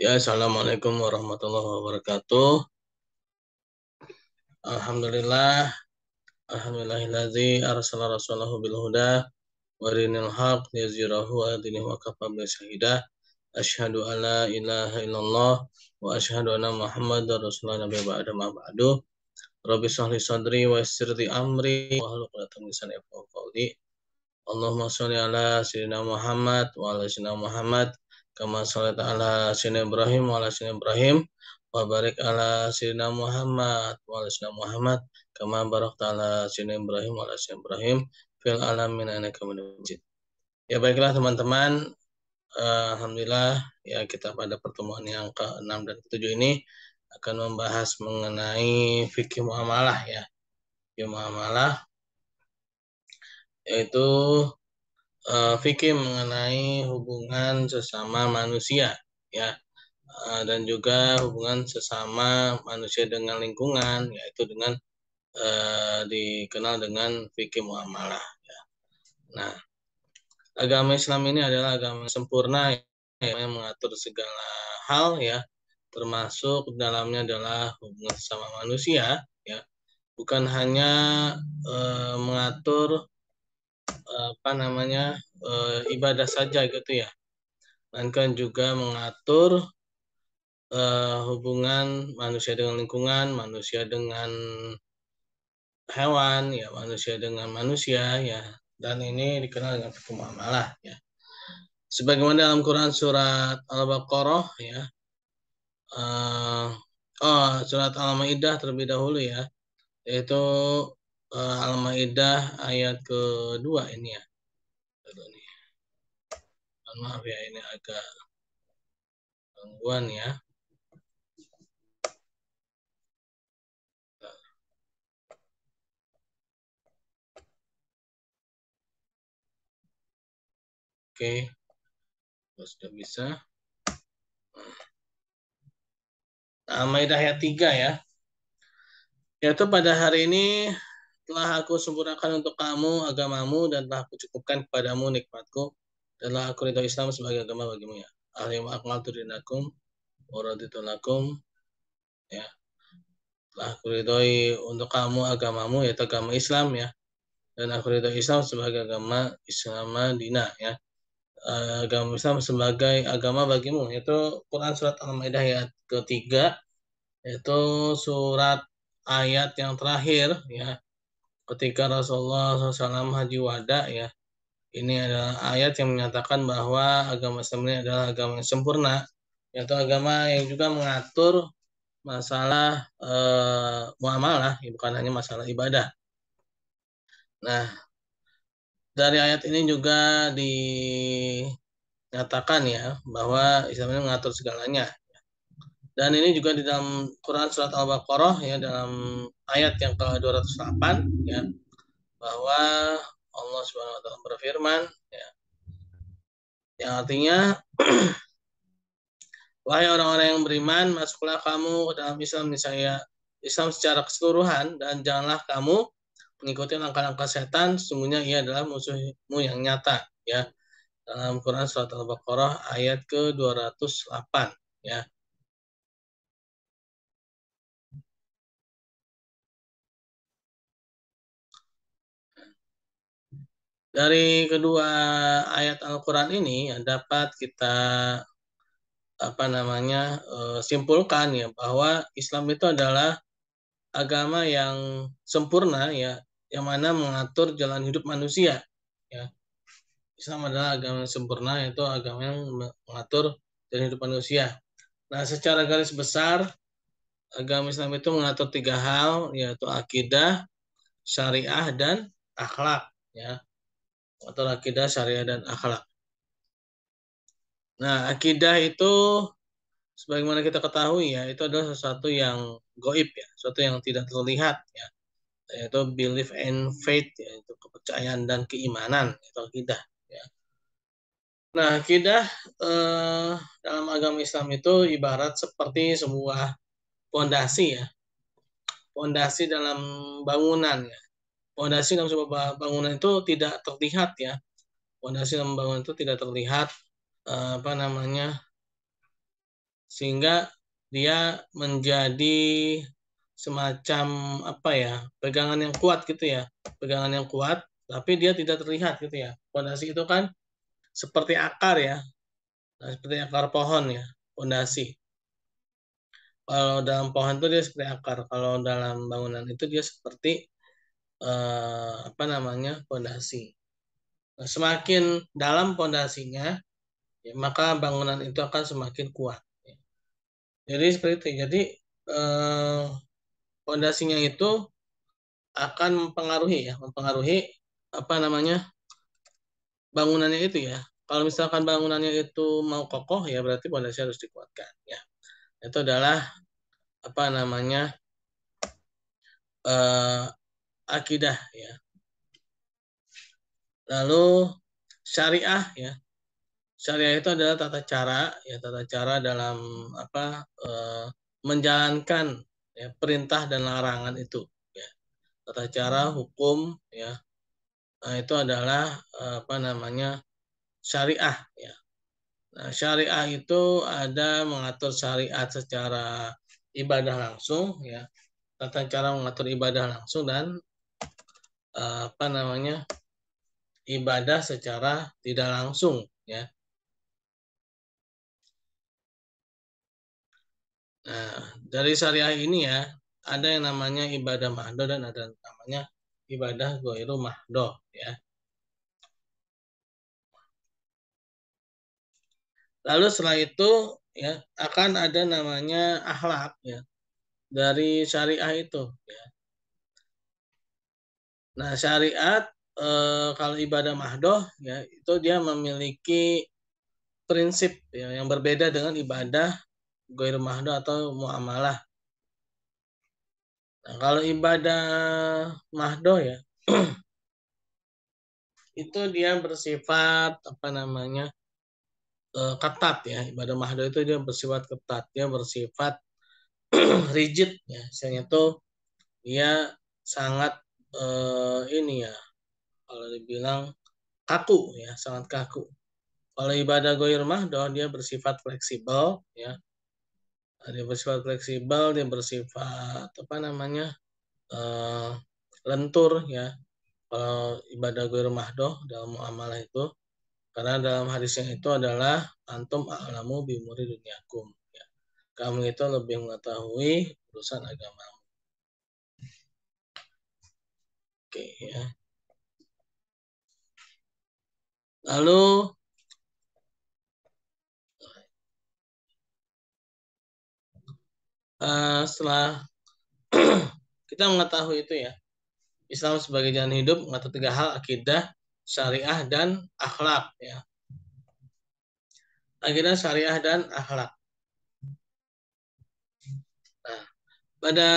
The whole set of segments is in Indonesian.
Ya, Assalamualaikum warahmatullahi wabarakatuh. Alhamdulillah, alhamdulillahilladzi arsala rasulahu bil huda wa dinil haq liyuzhirahu 'ala dini wa kafa billahi syahida. Asyhadu an la ilaha illallah wa asyhadu anna Muhammadar rasulullah nabi ba'da ma ba'du. Rabbi shrah li sadri wa yassir li amri wahlul 'uqdatam min lisani yafqahu qawli. Allahumma sholli ala sayyidina Muhammad wa ala sayyidina Muhammad kama shallaita ala sayyidina Ibrahim wa ala sayyidina Ibrahim wa barik ala sayyidina Muhammad wa ala sayyidina Muhammad kama barakta ala sayyidina Ibrahim wa ala sayyidina Ibrahim fil alamin innaka Hamidum Majid. Ya baiklah teman-teman, alhamdulillah ya kita pada pertemuan yang ke-6 dan ke-7 ini akan membahas mengenai fikih muamalah ya. Fikih muamalah yaitu fikih mengenai hubungan sesama manusia ya, dan juga hubungan sesama manusia dengan lingkungan, yaitu dengan dikenal dengan fikih muamalah ya. Nah, agama Islam ini adalah agama sempurna yang mengatur segala hal ya, termasuk dalamnya adalah hubungan sesama manusia ya, bukan hanya mengatur ibadah saja gitu ya, melainkan juga mengatur hubungan manusia dengan lingkungan, manusia dengan hewan, ya manusia dengan manusia, ya. Dan ini dikenal dengan fikih muamalah, ya. Sebagaimana dalam Quran surat Al-Baqarah, ya. Surat Al-Maidah terlebih dahulu, ya. Yaitu Al-Maidah ayat kedua ini, ya. Maaf ya, ini agak gangguan, ya. Oke, sudah bisa. Al-Maidah ayat 3 ya. Yaitu pada hari ini telah aku sempurnakan untuk kamu agamamu dan telah aku cukupkan kepadamu nikmatku dan telah aku ridho Islam sebagai agama bagimu ya. Al-yawma akmaltu dinakum wa raditu lakum ya. Telah aku ridhoi untuk kamu agamamu yaitu agama Islam ya. Dan aku ridho Islam sebagai agama Islam Madinah ya. Agama Islam sebagai agama bagimu yaitu Quran surat Al-Maidah ayat ketiga, yaitu surat ayat yang terakhir ya, ketika Rasulullah SAW haji wada ya. Ini adalah ayat yang menyatakan bahwa agama Islam ini adalah agama yang sempurna, yaitu agama yang juga mengatur masalah muamalah, bukan hanya masalah ibadah. Nah, dari ayat ini juga dinyatakan ya bahwa Islam ini mengatur segalanya. Dan ini juga di dalam Quran surat Al-Baqarah ya, dalam ayat yang ke-208 ya, bahwa Allah Subhanahu wa taala berfirman ya, yang artinya wahai orang-orang yang beriman, masuklah kamu ke dalam Islam saya Islam secara keseluruhan dan janganlah kamu mengikuti langkah-langkah setan, sesungguhnya ia adalah musuhmu yang nyata ya. Dalam Quran surat Al-Baqarah ayat ke-208 ya. Dari kedua ayat Al-Quran ini ya, dapat kita simpulkan ya bahwa Islam itu adalah agama yang sempurna ya, yang mana mengatur jalan hidup manusia ya. Islam adalah agama yang sempurna, yaitu agama yang mengatur jalan hidup manusia. Nah, secara garis besar agama Islam itu mengatur tiga hal, yaitu akidah, syariah, dan akhlak ya. Atau akidah, syariah, dan akhlak. Nah, akidah itu sebagaimana kita ketahui ya, itu adalah sesuatu yang goib ya, sesuatu yang tidak terlihat ya, yaitu belief and faith, yaitu kepercayaan dan keimanan, itu akidah ya. Nah, akidah dalam agama Islam itu ibarat seperti sebuah pondasi ya, pondasi dalam bangunan ya. Pondasi dalam sebuah bangunan itu tidak terlihat ya, pondasi dalam bangunan itu tidak terlihat apa namanya sehingga dia menjadi semacam apa ya, pegangan yang kuat gitu ya, pegangan yang kuat, tapi dia tidak terlihat gitu ya. Pondasi itu kan seperti akar ya, nah, seperti akar pohon ya, pondasi. Kalau dalam pohon itu dia seperti akar, kalau dalam bangunan itu dia seperti apa namanya, pondasi. Nah, semakin dalam pondasinya, ya, maka bangunan itu akan semakin kuat. Jadi seperti itu. Jadi eh, pondasinya itu akan mempengaruhi apa namanya, bangunannya itu ya. Kalau misalkan bangunannya itu mau kokoh ya berarti pondasi harus dikuatkan ya. Itu adalah apa namanya, eh, akidah ya. Lalu syariah ya. Syariah itu adalah tata cara ya, tata cara dalam apa, menjalankan ya, perintah dan larangan itu ya. Tata cara hukum ya. Nah, itu adalah apa namanya, syariah ya. Nah, syariah itu ada mengatur syariat secara ibadah langsung ya, tata cara mengatur ibadah langsung dan apa namanya, ibadah secara tidak langsung ya. Nah, dari syariah ini ya, ada yang namanya ibadah mahdoh dan ada yang namanya ibadah ghairu mahdoh ya. Lalu setelah itu ya akan ada namanya akhlak ya dari syariah itu ya. Nah, syariat kalau ibadah mahdoh ya itu dia memiliki prinsip ya, yang berbeda dengan ibadah ghairu mahdoh atau muamalah. Nah, kalau ibadah mahdoh ya itu dia bersifat apa namanya, ketat ya. Ibadah mahdoh itu dia bersifat ketat, dia bersifat rigid ya. Misalnya itu dia sangat ini ya, kalau dibilang kaku ya, sangat kaku. Kalau ibadah goir mahdoh dia bersifat fleksibel ya. Dia bersifat fleksibel, dia bersifat apa namanya, eh, lentur ya. Kalau ibadah goir mahdoh dalam muamalah itu, karena dalam hadisnya itu adalah antum a'lamu bi umuri dunyakum ya. Kamu itu lebih mengetahui urusan agama. Oke ya. Lalu setelah kita mengetahui itu ya, Islam sebagai jalan hidup mengatur tiga hal: akidah, syariah, dan akhlak ya. Akidah, syariah, dan akhlak. Nah, pada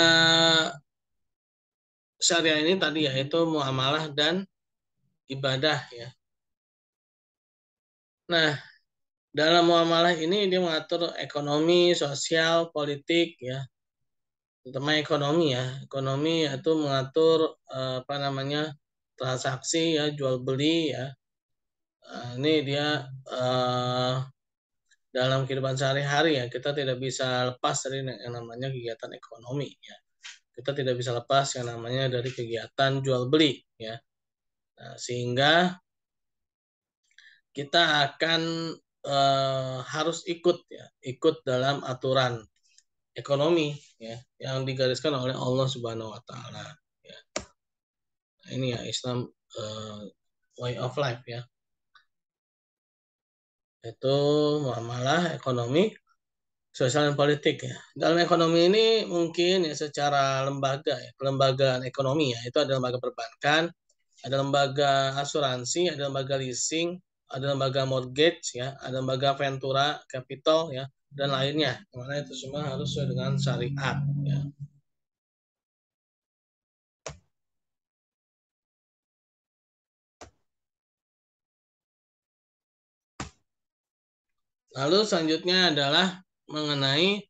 syariah ini tadi yaitu muamalah dan ibadah ya. Nah, dalam muamalah ini dia mengatur ekonomi, sosial, politik ya, terutama ekonomi ya. Ekonomi itu mengatur apa namanya, transaksi ya, jual beli ya. Nah, ini dia dalam kehidupan sehari-hari ya, kita tidak bisa lepas dari yang namanya kegiatan ekonomi ya. Kita tidak bisa lepas yang namanya dari kegiatan jual beli ya. Nah, sehingga kita akan harus ikut ya, ikut dalam aturan ekonomi ya yang digariskan oleh Allah Subhanahu wa taala ya. Nah, ini ya Islam, way of life ya. Itu muamalah, ekonomi, sosial dan politik ya. Dalam ekonomi ini mungkin ya secara lembaga ya, kelembagaan ekonomi ya, itu ada lembaga perbankan, ada lembaga asuransi, ada lembaga leasing, ada lembaga mortgage ya, ada lembaga ventura capital ya, dan lainnya. Karena itu semua harus sesuai dengan syariat ya. Lalu selanjutnya adalah mengenai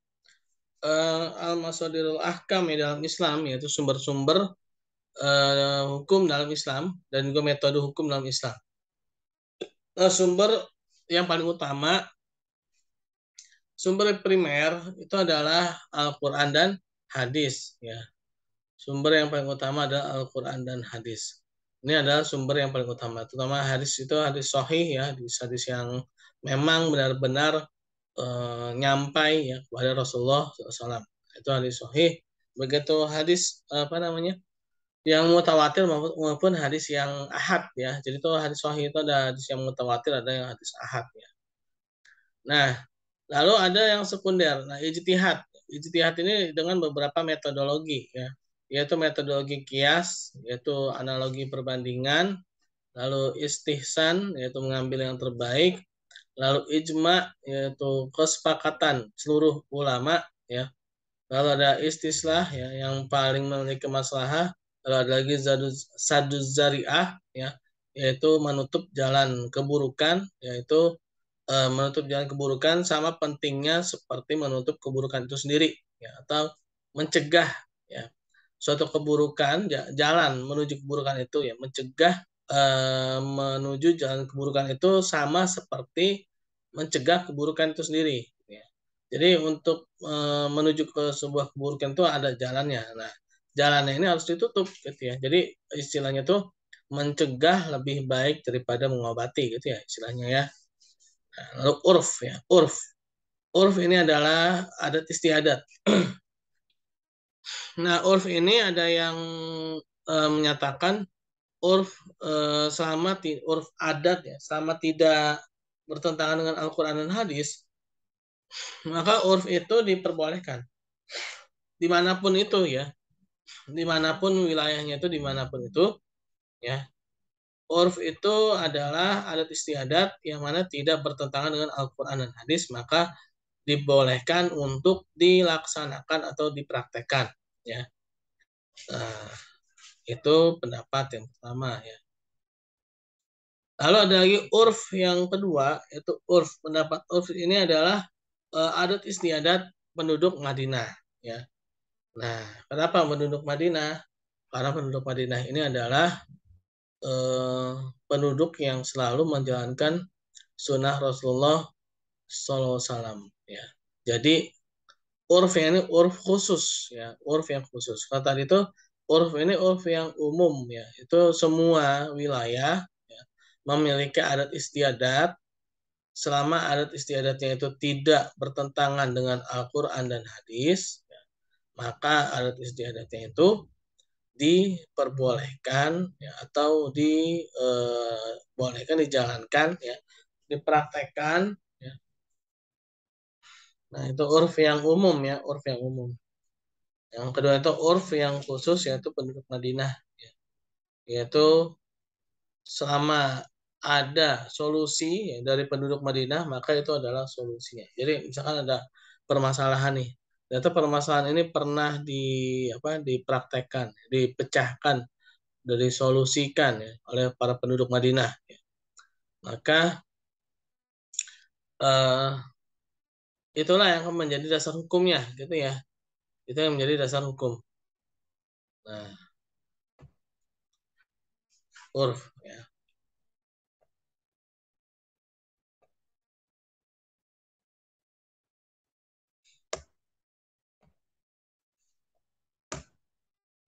al-masadirul ahkam ya dalam Islam, yaitu sumber-sumber hukum dalam Islam dan juga metode hukum dalam Islam. Sumber yang paling utama Sumber primer itu adalah Al-Qur'an dan hadis ya. Sumber yang paling utama adalah Al-Qur'an dan hadis. Ini adalah sumber yang paling utama. Terutama hadis itu hadis sahih ya, hadis-hadis yang memang benar-benar nyampai ya kepada Rasulullah SAW. Itu hadis sahih. Begitu hadis apa namanya? Yang mutawatir maupun hadis yang ahad ya. Jadi itu hadis sahih itu ada hadis yang mutawatir, ada yang hadis ahad ya. Nah, lalu ada yang sekunder. Nah, ijtihad. Ijtihad ini dengan beberapa metodologi ya. Yaitu metodologi kias, yaitu analogi perbandingan, lalu istihsan, yaitu mengambil yang terbaik, lalu ijma, yaitu kesepakatan seluruh ulama ya. Lalu ada istislah ya, yang paling memiliki maslahah. Lalu ada lagi saduz zariah ya, yaitu menutup jalan keburukan, yaitu menutup jalan keburukan sama pentingnya seperti menutup keburukan itu sendiri ya, atau mencegah ya suatu keburukan, jalan menuju keburukan itu ya, mencegah menuju jalan keburukan itu sama seperti mencegah keburukan itu sendiri ya. Jadi untuk menuju ke sebuah keburukan itu ada jalannya. Nah, jalannya ini harus ditutup gitu ya. Jadi istilahnya tuh mencegah lebih baik daripada mengobati gitu ya istilahnya ya. Nah, lalu urf ya, urf. Urf ini adalah adat istiadat. Nah, urf ini ada yang menyatakan urf urf adat ya, selama tidak bertentangan dengan Al-Qur'an dan hadis, maka urf itu diperbolehkan dimanapun itu ya, dimanapun wilayahnya itu, dimanapun itu ya. Urf itu adalah adat istiadat yang mana tidak bertentangan dengan Al-Quran dan hadis, maka dibolehkan untuk dilaksanakan atau dipraktekkan ya. Nah, itu pendapat yang pertama ya. Lalu ada lagi urf yang kedua, yaitu urf. Pendapat urf ini adalah adat istiadat penduduk Madinah ya. Nah, kenapa penduduk Madinah? Karena penduduk Madinah ini adalah eh, penduduk yang selalu menjalankan sunnah Rasulullah SAW ya. Jadi urf ini urf khusus ya, urf yang khusus. Kalau tadi itu urf ini urf yang umum ya, itu semua wilayah ya, memiliki adat istiadat selama adat istiadatnya itu tidak bertentangan dengan Al-Quran dan hadis, ya, maka adat istiadatnya itu diperbolehkan ya, atau dibolehkan dijalankan ya, dipraktekkan ya. Nah, itu urf yang umum ya, urf yang umum. Yang kedua itu urf yang khusus yaitu penduduk Madinah ya. Yaitu selama ada solusi ya, dari penduduk Madinah maka itu adalah solusinya. Jadi misalkan ada permasalahan nih. Ternyata permasalahan ini pernah dipraktekkan, dipecahkan, disolusikan ya, oleh para penduduk Madinah. Ya. Maka eh, itulah yang akan menjadi dasar hukumnya gitu ya. Itu yang menjadi dasar hukum. Nah, urf ya.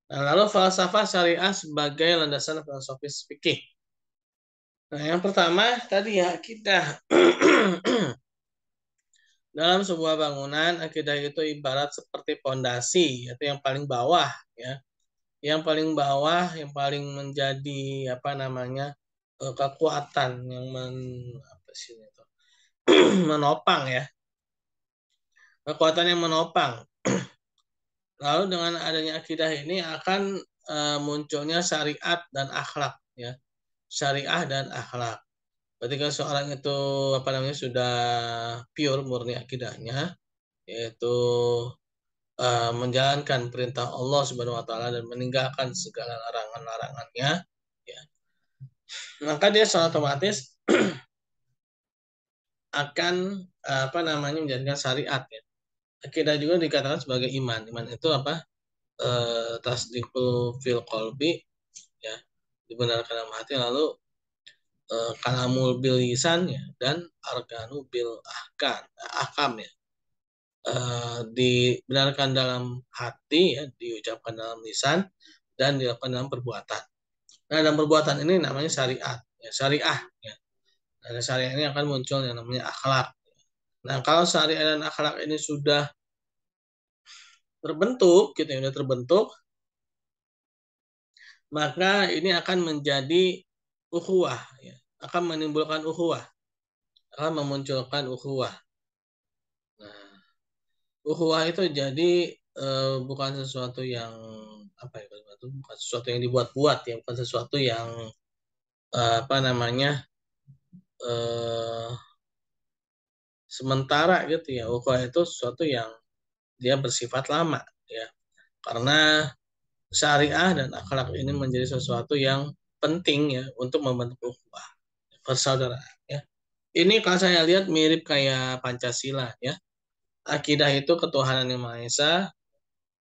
Nah, lalu falsafah syariah sebagai landasan filosofis fikih. Nah, yang pertama tadi ya akidah. Dalam sebuah bangunan, akidah itu ibarat seperti pondasi, yaitu yang paling bawah ya. Yang paling bawah, yang paling menjadi apa namanya? Kekuatan yang apa sih itu? Menopang ya. Kekuatan yang menopang. Lalu dengan adanya akidah ini akan munculnya syariat dan akhlak ya. Syariah dan akhlak. Ketika seorang itu apa namanya sudah pure murni akidahnya, yaitu menjalankan perintah Allah Subhanahu wa taala dan meninggalkan segala larangan-larangannya, ya, maka dia secara otomatis akan apa namanya menjadikan syariat ya. Akidah juga dikatakan sebagai iman. Iman itu apa? Tasdikul fil qalbi ya, dibenarkan dalam hati, lalu kalamul bil lisan ya, dan arkanu bil ahkam ya. dibenarkan dalam hati, ya, diucapkan dalam lisan, dan dilakukan dalam perbuatan. Nah, dalam perbuatan ini namanya syariat, ya, syariah. Ya. Dari syariah ini akan muncul yang namanya akhlak. Nah, kalau syariat dan akhlak ini sudah terbentuk, gitu ya, sudah terbentuk, maka ini akan menjadi ukhuwah, ya, akan menimbulkan ukhuwah, akan memunculkan ukhuwah. Nah, ukhuwah itu jadi bukan sesuatu yang apa ya, bukan sesuatu yang dibuat-buat, ya, bukan sesuatu yang apa namanya eh, sementara gitu ya. Ukhuwah itu sesuatu yang dia bersifat lama, ya, karena syariah dan akhlak ini menjadi sesuatu yang penting, ya, untuk membentuk ukhuwah persaudaraan, ya. Ini kalau saya lihat mirip kayak Pancasila, ya. Akidah itu ketuhanan yang Maha Esa,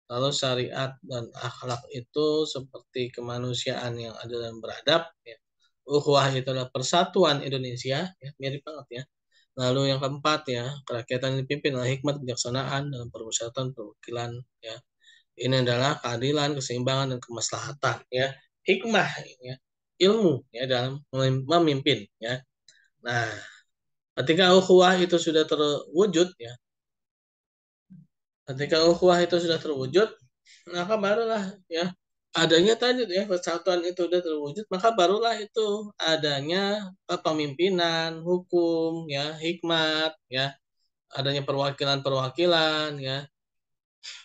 lalu syariat dan akhlak itu seperti kemanusiaan yang adil dan beradab, ya. Ukhuwah itu adalah persatuan Indonesia, ya, mirip banget, ya. Lalu yang keempat, ya, kerakyatan yang dipimpin oleh hikmat kebijaksanaan dalam permusyawaratan perwakilan, ya. Ini adalah keadilan, keseimbangan, dan kemaslahatan, ya. Hikmah, ya, ilmu, ya, dalam memimpin, ya. Nah, ketika ukhuwah itu sudah terwujud, ya, ketika ukhuwah itu sudah terwujud, maka barulah, ya, adanya tadi, ya, persatuan itu sudah terwujud, maka barulah itu adanya kepemimpinan, hukum, ya, hikmat, ya, adanya perwakilan-perwakilan, ya.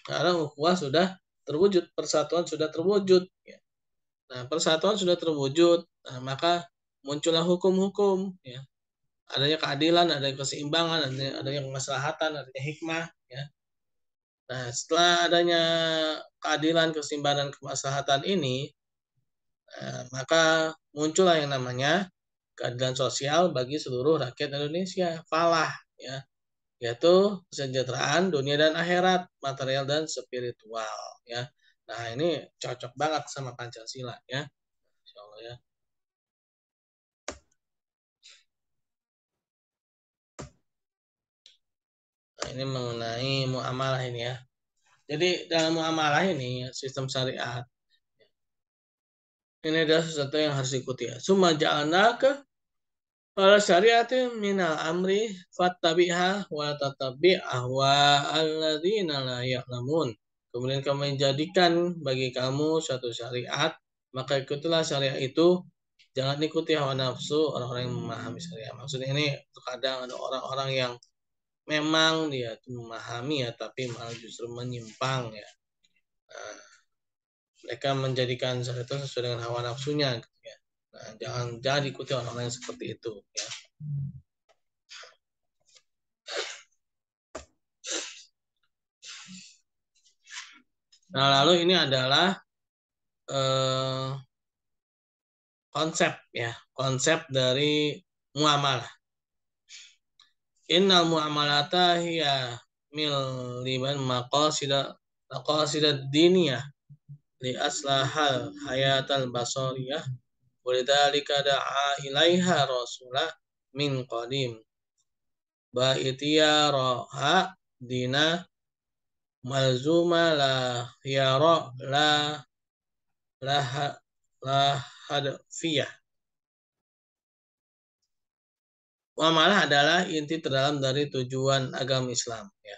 Karena ukhuwah sudah terwujud, persatuan sudah terwujud, ya. Nah, persatuan sudah terwujud, nah, maka muncullah hukum-hukum, ya. Adanya keadilan, adanya keseimbangan, adanya kemaslahatan, adanya hikmah, ya. Nah, setelah adanya keadilan, keseimbangan, dan kemaslahatan ini, maka muncullah yang namanya keadilan sosial bagi seluruh rakyat Indonesia, falah, ya, yaitu kesejahteraan dunia dan akhirat, material dan spiritual, ya. Nah, ini cocok banget sama Pancasila, ya. Insya Allah, ya. Nah, ini mengenai muamalah ini, ya. Jadi dalam muamalah ini, sistem syariat ini adalah sesuatu yang harus diikuti, ya. Summa ja'alnaka ala syariatin minal amri fattabi'ha wa tatabi' ahwa alladzina la ya'lamun. Kemudian kami jadikan bagi kamu suatu syariat, maka ikutilah syariat itu. Jangan ikuti hawa nafsu orang-orang yang memahami syariat. Maksudnya ini terkadang ada orang-orang yang memang dia memahami, ya, tapi malah justru menyimpang, ya. Nah, mereka menjadikan syariat itu sesuai dengan hawa nafsunya, gitu, ya. Nah, jangan diikuti orang-orang yang seperti itu, ya. Nah, lalu ini adalah eh, konsep, ya, konsep dari muamalah. Innal muamalata hiya mil liman maqasidat diniyah li aslahal hayatal basariyah walidzalika da'a ilaiha rasulah min qadim ba'itiyaraha dina malzuma la yara la la hadfiyah. Muamalah adalah inti terdalam dari tujuan agama Islam, ya.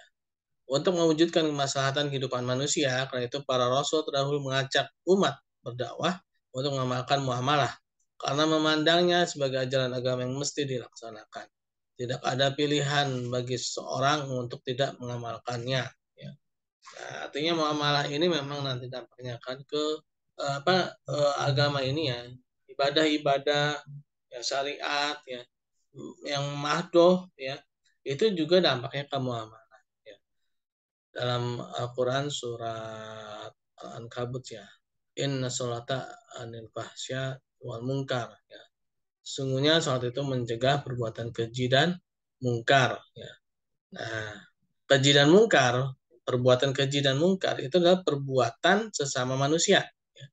Untuk mewujudkan kemaslahatan kehidupan manusia, karena itu para rasul terdahulu mengajak umat berdakwah untuk mengamalkan muamalah karena memandangnya sebagai ajaran agama yang mesti dilaksanakan. Tidak ada pilihan bagi seseorang untuk tidak mengamalkannya, ya. Nah, artinya muamalah ini memang nanti dampaknya akan ke agama ini, ya, ibadah-ibadah, ya, syariat, ya, yang mahdoh, ya, itu juga dampaknya ke muamalah, ya. Dalam Al-Quran surat Al-Ankabut, ya, inna sholata anil fahsya wal munkar, ya. Sesungguhnya sholat itu mencegah perbuatan keji dan mungkar, ya. Nah, keji dan mungkar, perbuatan keji dan mungkar itu adalah perbuatan sesama manusia, ya,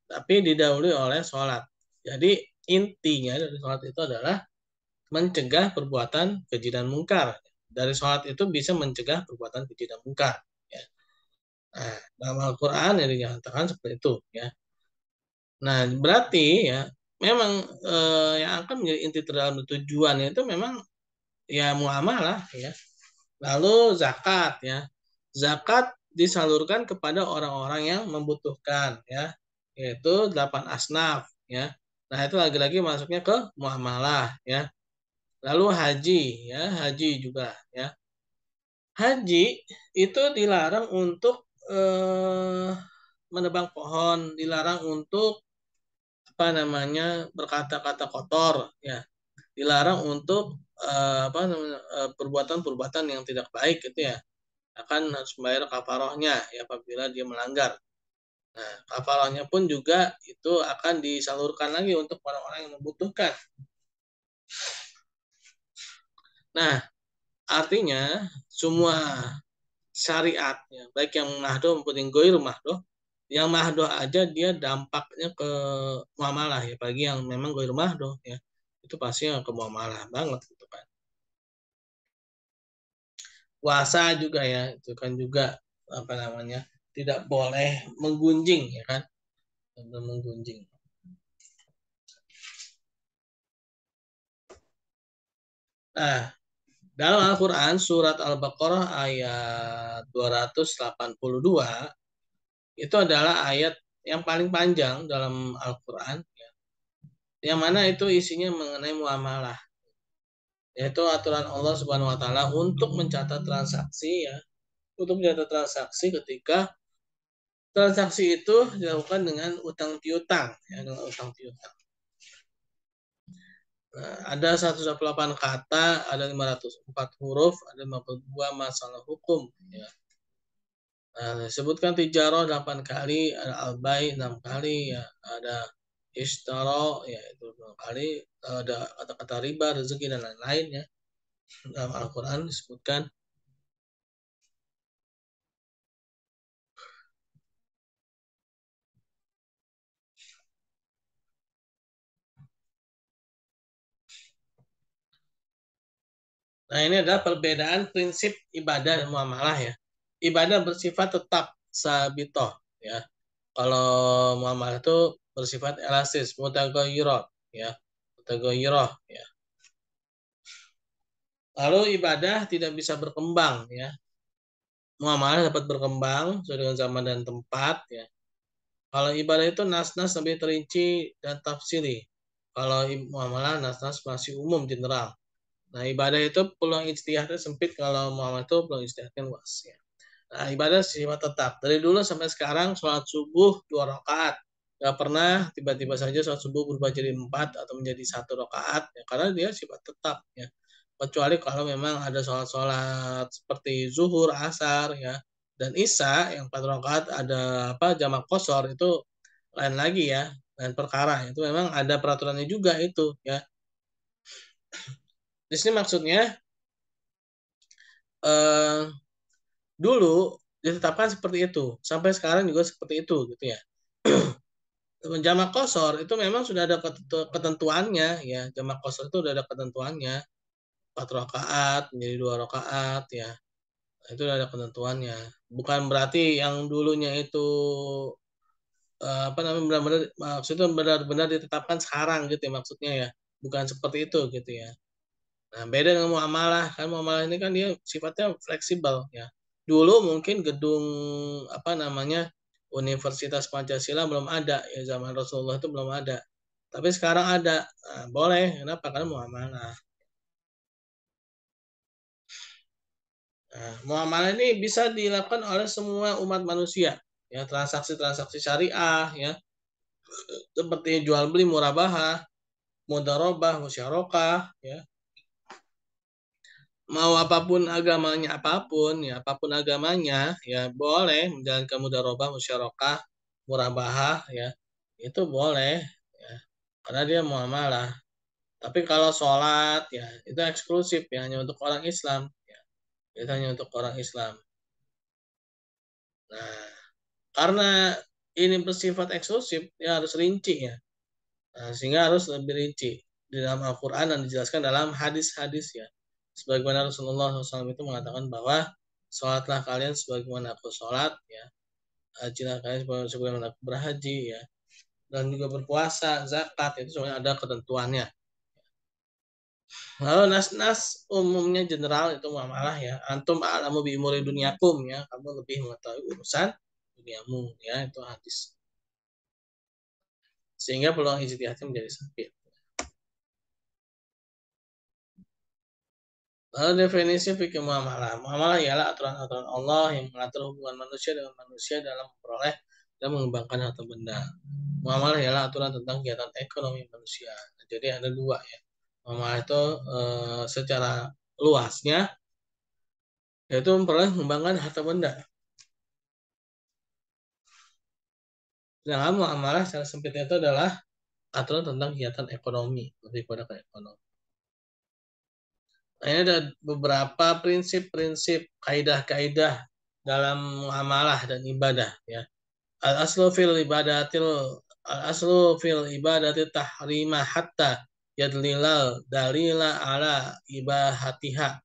tapi didahului oleh sholat. Jadi intinya dari sholat itu adalah mencegah perbuatan keji dan mungkar. dari sholat itu bisa mencegah perbuatan keji dan mungkar. Ya. Nah, dalam Al-Quran yang dinyatakan seperti itu. Ya. Nah, berarti ya memang yang akan menjadi inti terdalam tujuan itu memang ya muamalah ya. Lalu zakat ya. Zakat disalurkan kepada orang-orang yang membutuhkan ya, yaitu 8 asnaf ya. Nah, itu lagi-lagi masuknya ke muamalah ya. Lalu haji ya, haji juga ya. Haji itu dilarang untuk menebang pohon, dilarang untuk apa namanya berkata-kata kotor ya, dilarang untuk apa namanya perbuatan-perbuatan yang tidak baik gitu ya, akan harus membayar kafarohnya ya apabila dia melanggar. Nah, kafarohnya pun juga itu akan disalurkan lagi untuk orang-orang yang membutuhkan. Nah, artinya semua syariat ya, baik yang mahdoh maupun yang goir mahdoh, yang mahdoh aja dia dampaknya ke muamalah ya, bagi yang memang goir mahdoh ya, itu pasti ke muamalah banget gitu kan. Puasa juga ya, itu kan juga apa namanya tidak boleh menggunjing ya kan, tidak boleh menggunjing. Nah, dalam Al-Quran surat Al-Baqarah ayat 282 itu adalah ayat yang paling panjang dalam Al-Quran ya, yang mana itu isinya mengenai muamalah, yaitu aturan Allah Subhanahu wa taala untuk mencatat transaksi ya, untuk mencatat transaksi ketika transaksi itu dilakukan dengan utang piutang ya, dengan utang piutang. Nah, ada 128 kata, ada 504 huruf, ada 52 masalah hukum ya. Nah, disebutkan tijarah 8 kali, ada albay 6 kali ya, ada ishtaro ya itu 2 kali, ada kata-kata riba, rezeki dan lain-lain ya. Dalam Al-Qur'an disebutkan. Nah, ini adalah perbedaan prinsip ibadah dan muamalah ya. Ibadah bersifat tetap sabitoh ya. Kalau muamalah itu bersifat elastis, mutaghayyirah ya. Mutaghayyirah ya. Lalu ibadah tidak bisa berkembang ya. Muamalah dapat berkembang sesuai dengan zaman dan tempat ya. Kalau ibadah itu nas-nas lebih terinci dan tafsiri. Kalau muamalah nas-nas masih umum general. Nah, ibadah itu peluang ijtihadnya sempit, kalau muamalah itu peluang ijtihadnya luas ya. Nah, ibadah sifat tetap. Dari dulu sampai sekarang sholat subuh 2 rakaat. Gak pernah tiba-tiba saja sholat subuh berubah jadi 4 atau menjadi 1 rakaat ya, karena dia sifat tetap ya. Kecuali kalau memang ada sholat-sholat seperti zuhur, asar ya, dan isya yang 4 rakaat ada apa jamak kosor, itu lain lagi ya, lain perkara. Itu memang ada peraturannya juga itu ya. Di sini maksudnya eh, dulu ditetapkan seperti itu, sampai sekarang juga seperti itu gitu ya. Jamak kosor itu memang sudah ada ketentuannya ya, jamak kosor itu sudah ada ketentuannya, 4 rakaat menjadi 2 rakaat ya, itu sudah ada ketentuannya. Bukan berarti yang dulunya itu apa namanya benar-benar, maksudnya benar-benar ditetapkan sekarang gitu ya maksudnya ya, bukan seperti itu gitu ya. Nah, beda dengan muamalah. Kan muamalah ini kan dia sifatnya fleksibel ya. Dulu mungkin gedung apa namanya Universitas Pancasila belum ada ya, zaman Rasulullah itu belum ada. Tapi sekarang ada. Nah, boleh. Kenapa? Karena muamalah. Nah, muamalah ini bisa dilakukan oleh semua umat manusia. Ya, transaksi-transaksi syariah ya, seperti jual beli murabahah, mudharabah, musyarakah ya, mau apapun apapun agamanya ya boleh menjalankan mudharabah, musyarakah, murabahah ya, itu boleh ya, karena dia muamalah. Tapi kalau sholat ya itu eksklusif ya, hanya untuk orang Islam ya, itu hanya untuk orang Islam. Nah, karena ini bersifat eksklusif ya harus rinci ya. Nah, sehingga harus lebih rinci di dalam Al-Quran dan dijelaskan dalam hadis-hadis ya. sebagaimana Rasulullah SAW itu mengatakan bahwa sholatlah kalian sebagaimana aku sholat, ya, hajilah kalian sebagaimana aku berhaji, ya, dan juga berpuasa, zakat, itu semuanya ada ketentuannya. Lalu nas-nas umumnya general itu muamalah, ya. Antum a'lamu bi umuri dunyakum, ya. Kamu lebih mengetahui urusan duniamu, ya. Itu hadis. Sehingga peluang ijtihadnya menjadi sempit. Lalu definisi fikih muamalah. Muamalah ialah aturan-aturan Allah yang mengatur hubungan manusia dengan manusia dalam memperoleh dan mengembangkan harta benda. Muamalah ialah aturan tentang kegiatan ekonomi manusia. Jadi ada dua, ya. Muamalah itu secara luasnya yaitu memperoleh mengembangkan harta benda. Sedangkan muamalah secara sempitnya itu adalah aturan tentang kegiatan ekonomi, lebih pada ke ekonomi. Nah, ini ada beberapa prinsip-prinsip, kaidah-kaidah dalam muamalah dan ibadah, ya. Al aslu fil ibadatil al aslu fil ibadati tahrima hatta yadlilal dalila ala ibahatiha.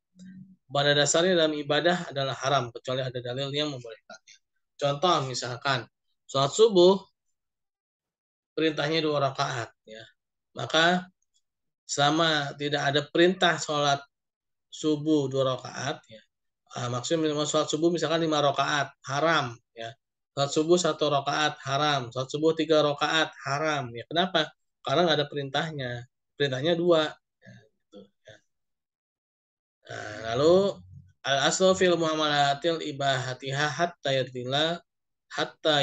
Pada dasarnya dalam ibadah adalah haram kecuali ada dalil yang membolehkannya. Contoh misalkan sholat subuh perintahnya 2 rakaat, ya. Maka selama tidak ada perintah sholat subuh 2 rakaat, ya. Maksudnya sholat subuh misalkan 5 rakaat haram, ya. Sholat subuh 1 rakaat haram, sholat subuh 3 rakaat haram, ya. Kenapa? Karena nggak ada perintahnya, perintahnya 2, ya, gitu, ya. Nah, lalu al aslu fil muamalatil ibahatiha hatta yadlila hatta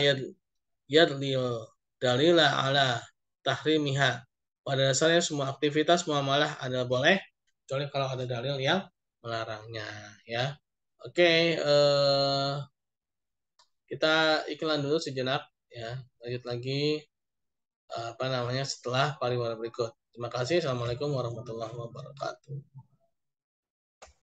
yadlil dalila ala tahrimiha. Pada dasarnya semua aktivitas muamalah adalah boleh kecuali kalau ada dalil yang melarangnya, ya. Oke, kita iklan dulu sejenak, ya. Lanjut lagi apa namanya setelah pariwara berikut. Terima kasih. Assalamualaikum warahmatullahi wabarakatuh.